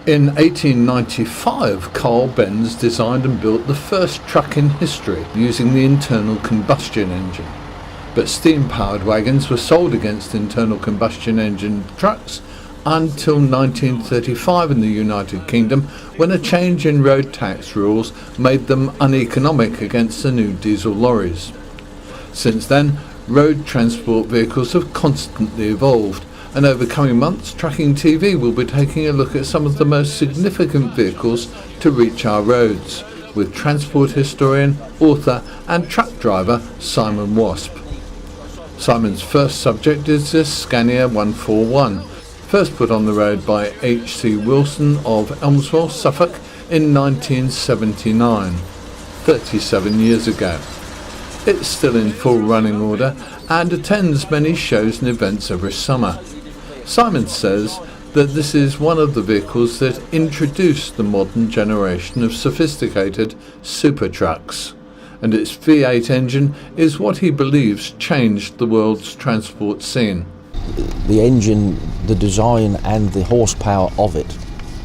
In 1895, Carl Benz designed and built the first truck in history using the internal combustion engine. But steam-powered wagons were sold against internal combustion engine trucks until 1935 in the United Kingdom, when a change in road tax rules made them uneconomic against the new diesel lorries. Since then, road transport vehicles have constantly evolved, and over coming months, Tracking TV will be taking a look at some of the most significant vehicles to reach our roads, with transport historian, author and truck driver Simon Waspe. Simon's first subject is the Scania 141, first put on the road by H.C. Wilson of Elmswell, Suffolk in 1979, 37 years ago. It's still in full running order and attends many shows and events every summer. Simon says that this is one of the vehicles that introduced the modern generation of sophisticated super trucks, and its V8 engine is what he believes changed the world's transport scene. The engine, the design and the horsepower of it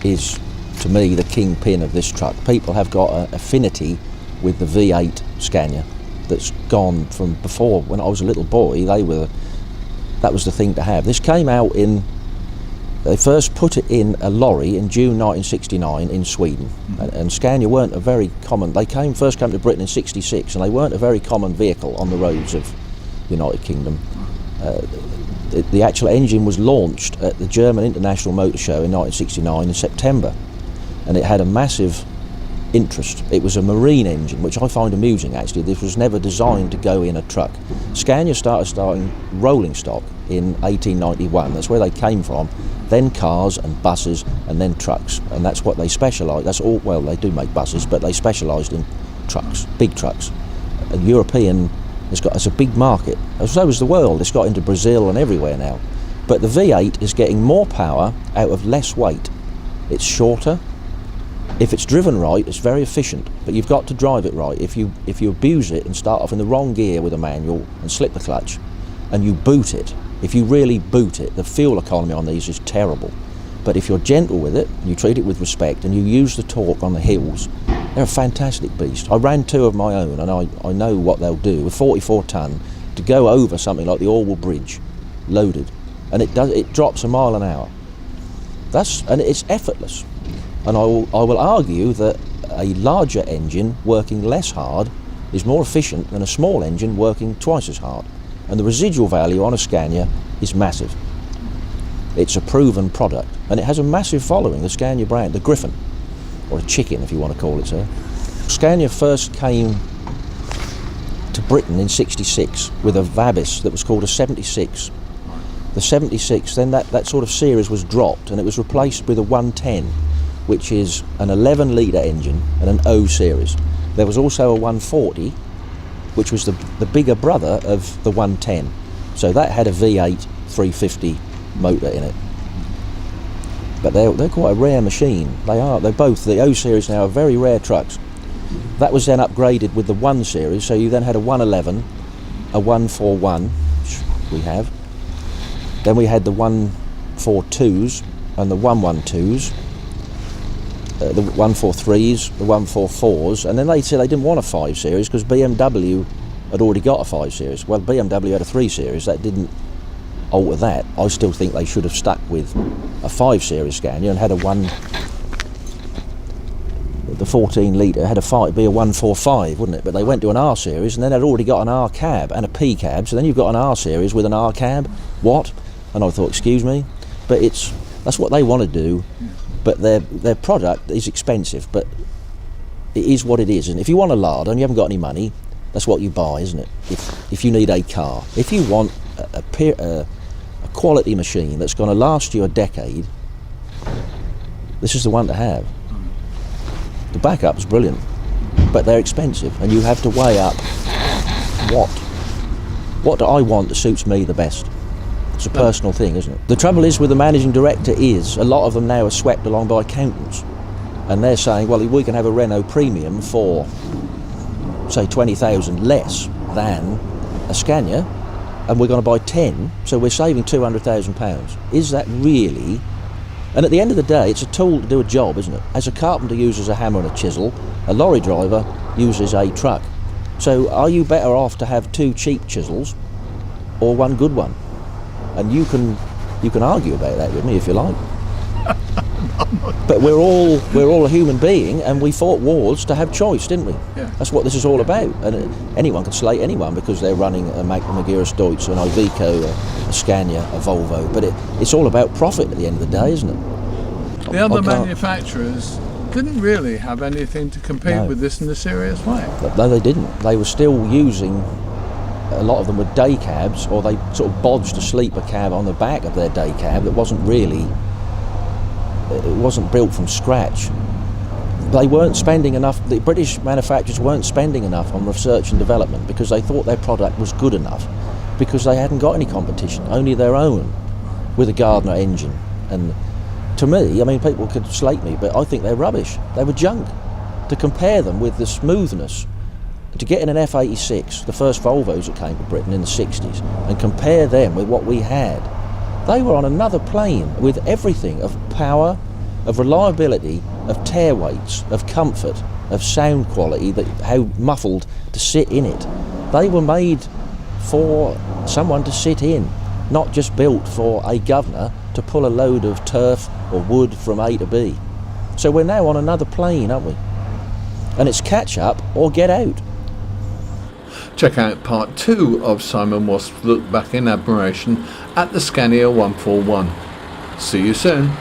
is, to me, the kingpin of this truck. People have got an affinity with the V8 Scania that's gone from before. When I was a little boy, that was the thing to have. This came out they first put it in a lorry in June 1969 in Sweden. And Scania weren't a very common, they first came to Britain in 66, and they weren't a very common vehicle on the roads of the United Kingdom. The actual engine was launched at the German International Motor Show in 1969 in September, and it had a massive interest. It was a marine engine, which I find amusing actually. This was never designed to go in a truck. Scania started rolling stock in 1891, that's where they came from, then cars and buses and then trucks, and that's what they specialised. That's all. Well, they do make buses, but they specialised in trucks, big trucks. A European, it's a big market, so is the world. It's got into Brazil and everywhere now. But the V8 is getting more power out of less weight. It's shorter. If it's driven right, it's very efficient, but you've got to drive it right. If you abuse it and start off in the wrong gear with a manual and slip the clutch, and you boot it, if you really boot it, the fuel economy on these is terrible. But if you're gentle with it, and you treat it with respect, and you use the torque on the hills, they're a fantastic beast. I ran two of my own, and I know what they'll do with 44 ton to go over something like the Orwell Bridge, loaded, and it drops a mile an hour. And it's effortless. And I will argue that a larger engine working less hard is more efficient than a small engine working twice as hard. And the residual value on a Scania is massive. It's a proven product, and it has a massive following, the Scania brand, the Griffin, or a chicken if you want to call it so. Scania first came to Britain in 66 with a Vabis that was called a 76. The 76, then that sort of series was dropped, and it was replaced with a 110, which is an 11 litre engine and an O series. There was also a 140, which was the bigger brother of the 110. So that had a V8 350 motor in it. But they're quite a rare machine. They're both, the O series now are very rare trucks. That was then upgraded with the 1 series, so you then had a 111, a 141, which we have. Then we had the 142s and the 112s. The 143s, the 144s, and then they said they didn't want a 5 series because BMW had already got a 5 series. Well, BMW had a 3 series, that didn't alter that. I still think they should have stuck with a 5 series Scania and had the 14 litre had be a 145, wouldn't it? But they went to an R series, and then they'd already got an R cab and a P cab, so then you've got an R series with an R cab. What? And I thought, excuse me, but that's what they want to do. But their product is expensive, but it is what it is. And if you want a larder and you haven't got any money, that's what you buy, isn't it? If you need a car. If you want a quality machine that's going to last you a decade, this is the one to have. The backup's brilliant, but they're expensive, and you have to weigh up what do I want that suits me the best. It's a personal thing, isn't it? The trouble is with the managing director is a lot of them now are swept along by accountants, and they're saying, well, we can have a Renault Premium for, say, 20,000 less than a Scania, and we're going to buy 10, so we're saving £200,000. Is that really And at the end of the day, it's a tool to do a job, isn't it? As a carpenter uses a hammer and a chisel, a lorry driver uses a truck. So are you better off to have 2 cheap chisels or 1 good one? And you can argue about that with me if you like. But we're all a human being, and we fought wars to have choice, didn't we? Yeah. That's what this is all about. And anyone can slate anyone because they're running a Magirus Deutz, an Iveco, a Scania, a Volvo. But it's all about profit at the end of the day, isn't it? The other manufacturers didn't really have anything to compete No. with this in a serious way. No, they didn't. They were still using, a lot of them were day cabs, or they sort of bodged a sleeper cab on the back of their day cab that wasn't built from scratch. They weren't spending enough, the British manufacturers weren't spending enough on research and development because they thought their product was good enough, because they hadn't got any competition, only their own, with a Gardner engine. And to me, I mean, people could slate me, but I think they're rubbish. They were junk. To compare them with the smoothness, to get in an F86, the first Volvos that came to Britain in the 60s, and compare them with what we had, they were on another plane with everything of power, of reliability, of tear weights, of comfort, of sound quality, that how muffled to sit in it. They were made for someone to sit in, not just built for a governor to pull a load of turf or wood from A to B. So we're now on another plane, aren't we? And it's catch up or get out. Check out part 2 of Simon Waspe's look back in admiration at the Scania 141. See you soon.